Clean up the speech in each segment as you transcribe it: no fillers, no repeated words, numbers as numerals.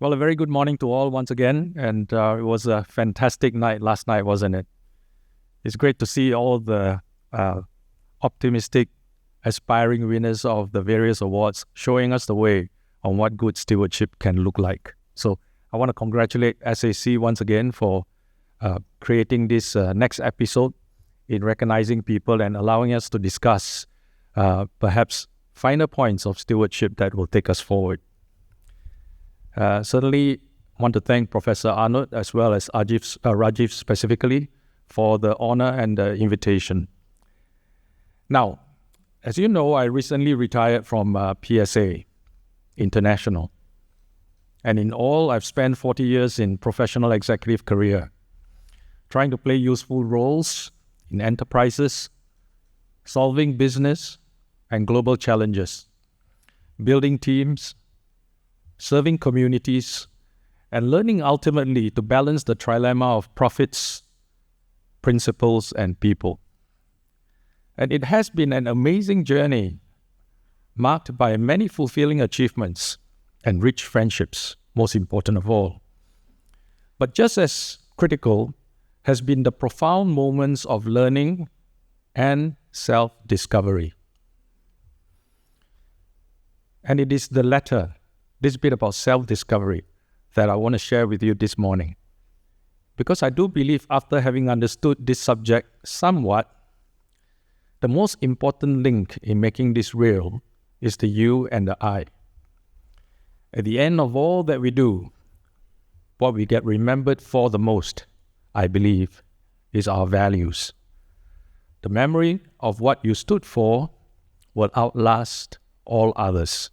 Well, a very good morning to all once again, and it was a fantastic night last night, wasn't it? It's great to see all the optimistic, aspiring winners of the various awards showing us the way on what good stewardship can look like. So I want to congratulate SAC once again for creating this next episode in recognizing people and allowing us to discuss perhaps finer points of stewardship that will take us forward. Certainly want to thank Professor Arnold as well as Rajiv specifically for the honor and the invitation. Now, as you know, I recently retired from PSA International. And in all, I've spent 40 years in professional executive career, trying to play useful roles in enterprises, solving business and global challenges, building teams, serving communities, and learning ultimately to balance the trilemma of profits, principles, and people. And it has been an amazing journey marked by many fulfilling achievements and rich friendships, most important of all. But just as critical has been the profound moments of learning and self-discovery. And it is the latter, this bit about self-discovery, that I want to share with you this morning. Because I do believe after having understood this subject somewhat, the most important link in making this real is the you and the I. At the end of all that we do, what we get remembered for the most, I believe, is our values. The memory of what you stood for will outlast all others.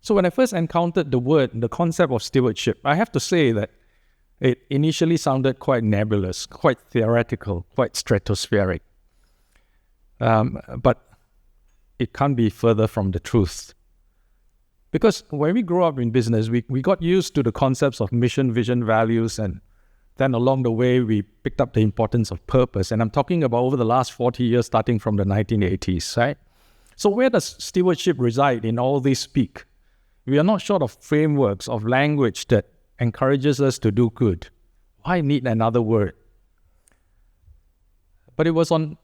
So when I first encountered the concept of stewardship, I have to say that it initially sounded quite nebulous, quite theoretical, quite stratospheric. But it can't be further from the truth. Because when we grow up in business, we got used to the concepts of mission, vision, values, and then along the way, we picked up the importance of purpose. And I'm talking about over the last 40 years, starting from the 1980s, right? So where does stewardship reside in all this speak? We are not short of frameworks of language that encourages us to do good. Why need another word? But it was on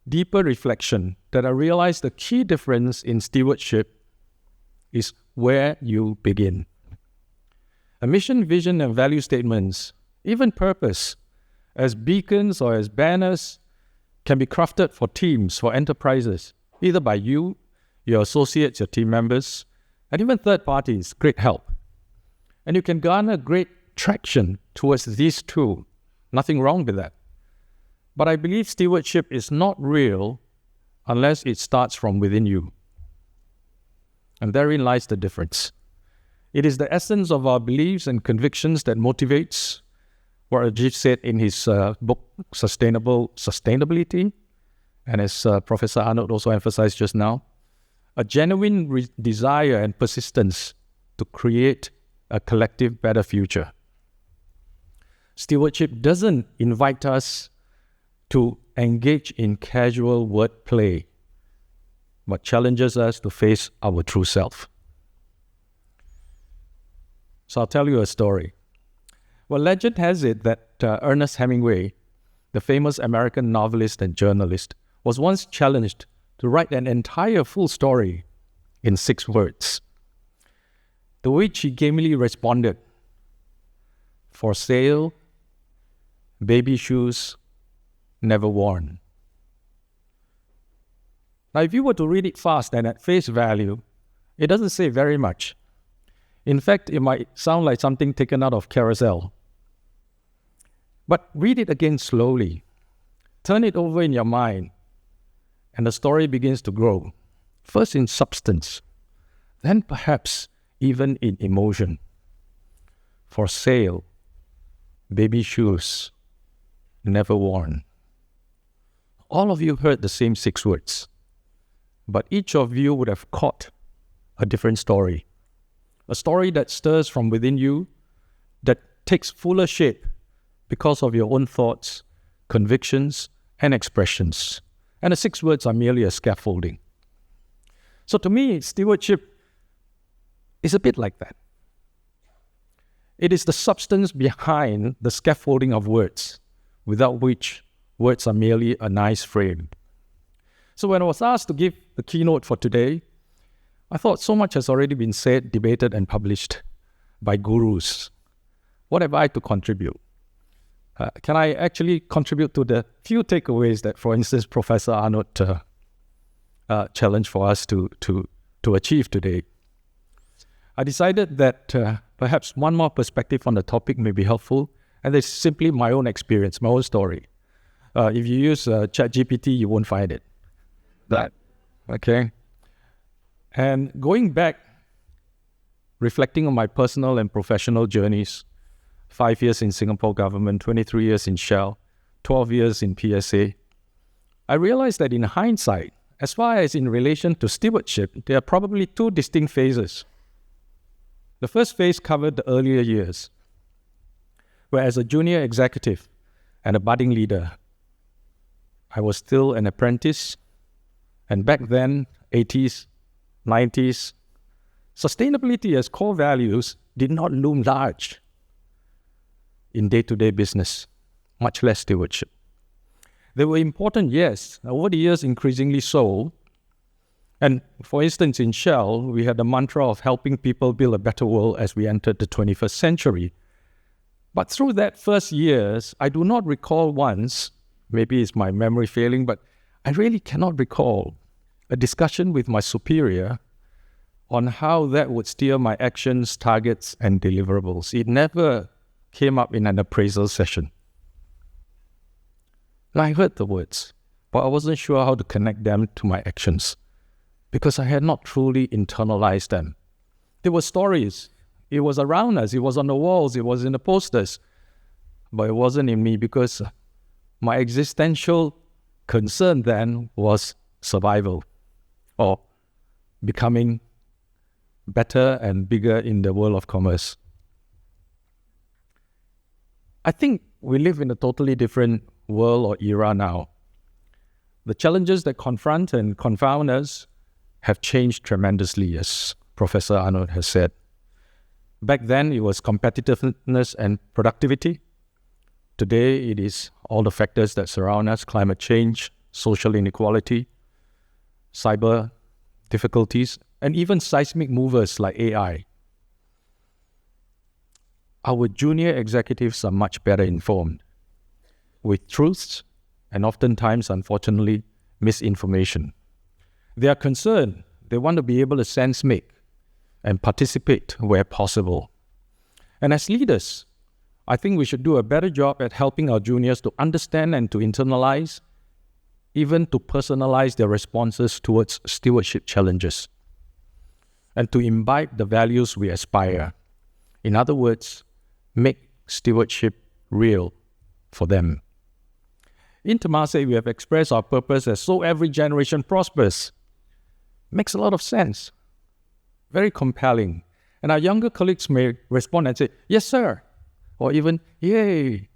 deeper reflection that I realized the key difference in stewardship is where you begin. A mission, vision, and value statements, even purpose, as beacons or as banners, can be crafted for teams, for enterprises, either by you, your associates, your team members, and even third parties, great help. And you can garner great traction towards these two. Nothing wrong with that. But I believe stewardship is not real unless it starts from within you. And therein lies the difference. It is the essence of our beliefs and convictions that motivates what Rajiv said in his book, Sustainability, and as Professor Arnold also emphasized just now, a genuine desire and persistence to create a collective better future. Stewardship doesn't invite us to engage in casual wordplay, but challenges us to face our true self. So I'll tell you a story. Well, legend has it that Ernest Hemingway, the famous American novelist and journalist, was once challenged to write an entire full story in 6 words. To which he gamely responded, "For sale, baby shoes, never worn." Now, if you were to read it fast and at face value, it doesn't say very much. In fact, it might sound like something taken out of Carousel. But read it again slowly. Turn it over in your mind, and the story begins to grow. First in substance, then perhaps even in emotion. For sale, baby shoes, never worn. All of you heard the same 6 words, but each of you would have caught a different story. A story that stirs from within you, that takes fuller shape because of your own thoughts, convictions, and expressions. And the 6 words are merely a scaffolding. So to me, stewardship is a bit like that. It is the substance behind the scaffolding of words, without which words are merely a nice frame. So when I was asked to give the keynote for today, I thought so much has already been said, debated, and published by gurus. What have I to contribute? Can I actually contribute to the few takeaways that, for instance, Professor Arnold challenged for us to achieve today? I decided that perhaps one more perspective on the topic may be helpful, and it's simply my own experience, my own story. If you use ChatGPT, you won't find it. Okay? And going back, reflecting on my personal and professional journeys, 5 years in Singapore government, 23 years in Shell, 12 years in PSA, I realized that in hindsight, as far as in relation to stewardship, there are probably two distinct phases. The first phase covered the earlier years, where as a junior executive and a budding leader, I was still an apprentice, and back then, 80s, 90s, sustainability as core values did not loom large in day-to-day business, much less stewardship. They were important, yes, over the years increasingly so. And for instance, in Shell, we had the mantra of helping people build a better world as we entered the 21st century. But through that first years, I do not recall once, maybe it's my memory failing, but I really cannot recall a discussion with my superior on how that would steer my actions, targets, and deliverables. It never came up in an appraisal session. And I heard the words, but I wasn't sure how to connect them to my actions because I had not truly internalized them. There were stories. It was around us. It was on the walls. It was in the posters. But it wasn't in me because my existential concern then was survival or becoming better and bigger in the world of commerce. I think we live in a totally different world or era now. The challenges that confront and confound us have changed tremendously, as Professor Arnold has said. Back then, it was competitiveness and productivity. Today, it is all the factors that surround us: climate change, social inequality, cyber difficulties, and even seismic movers like AI. Our junior executives are much better informed, with truths and oftentimes, unfortunately, misinformation. They are concerned. They want to be able to sense-make and participate where possible. And as leaders, I think we should do a better job at helping our juniors to understand and to internalize, even to personalize their responses towards stewardship challenges, and to imbibe the values we aspire. In other words, make stewardship real for them. In Temasek, we have expressed our purpose as so every generation prospers. Makes a lot of sense. Very compelling. And our younger colleagues may respond and say, yes, sir, or even, yay.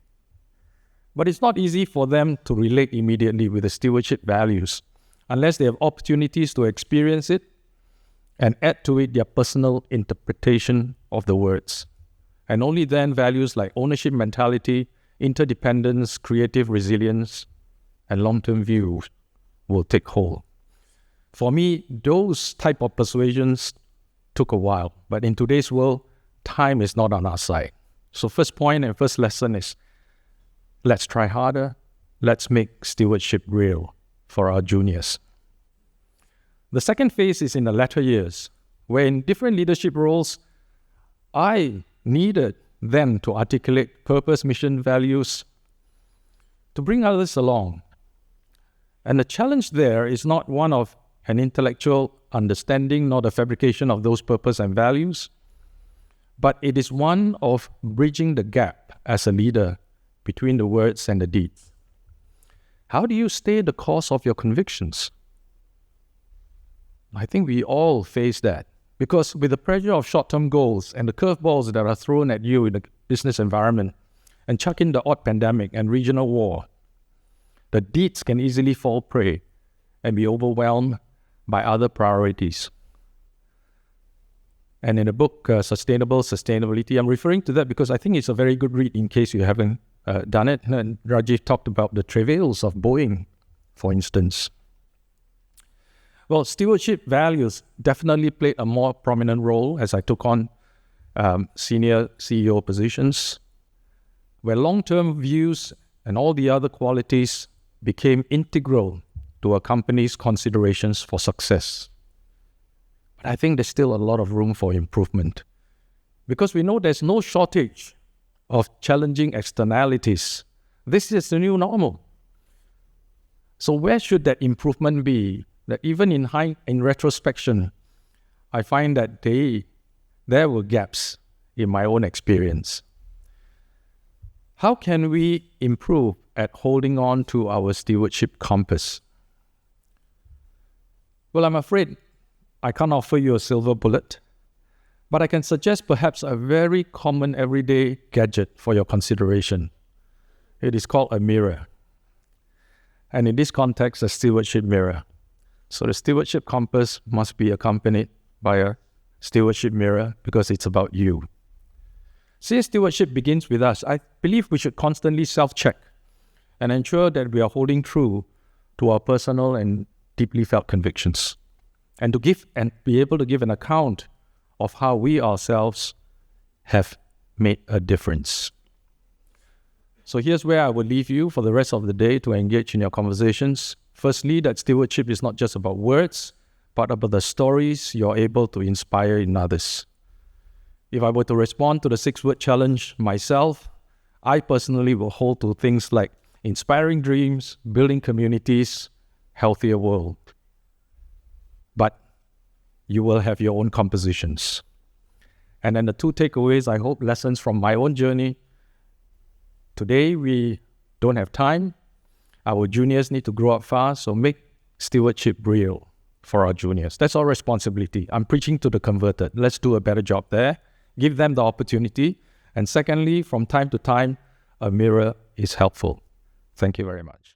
But it's not easy for them to relate immediately with the stewardship values unless they have opportunities to experience it and add to it their personal interpretation of the words. And only then values like ownership mentality, interdependence, creative resilience, and long-term views will take hold. For me, those type of persuasions took a while, but in today's world, time is not on our side. So first point and first lesson is, let's try harder. Let's make stewardship real for our juniors. The second phase is in the latter years, where in different leadership roles, I needed then to articulate purpose, mission, values, to bring others along. And the challenge there is not one of an intellectual understanding, nor the fabrication of those purpose and values, but it is one of bridging the gap as a leader between the words and the deeds. How do you stay the course of your convictions? I think we all face that. Because with the pressure of short-term goals and the curveballs that are thrown at you in the business environment, and chuck in the odd pandemic and regional war, the deeds can easily fall prey and be overwhelmed by other priorities. And in the book, Sustainable Sustainability, I'm referring to that because I think it's a very good read in case you haven't done it. And Rajiv talked about the travails of Boeing, for instance. Well, stewardship values definitely played a more prominent role as I took on senior CEO positions, where long-term views and all the other qualities became integral to a company's considerations for success. But I think there's still a lot of room for improvement because we know there's no shortage of challenging externalities. This is the new normal. So where should that improvement be? That even in retrospection, I find that there were gaps in my own experience. How can we improve at holding on to our stewardship compass? Well, I'm afraid I can't offer you a silver bullet, but I can suggest perhaps a very common everyday gadget for your consideration. It is called a mirror. And in this context, a stewardship mirror. So the stewardship compass must be accompanied by a stewardship mirror because it's about you. See, stewardship begins with us. I believe we should constantly self-check and ensure that we are holding true to our personal and deeply felt convictions, and to give and be able to give an account of how we ourselves have made a difference. So here's where I will leave you for the rest of the day to engage in your conversations. Firstly, that stewardship is not just about words, but about the stories you're able to inspire in others. If I were to respond to the 6-word challenge myself, I personally will hold to things like inspiring dreams, building communities, healthier world. But you will have your own compositions. And then the 2 takeaways, I hope, lessons from my own journey. Today, we don't have time. Our juniors need to grow up fast, so make stewardship real for our juniors. That's our responsibility. I'm preaching to the converted. Let's do a better job there. Give them the opportunity. And secondly, from time to time, a mirror is helpful. Thank you very much.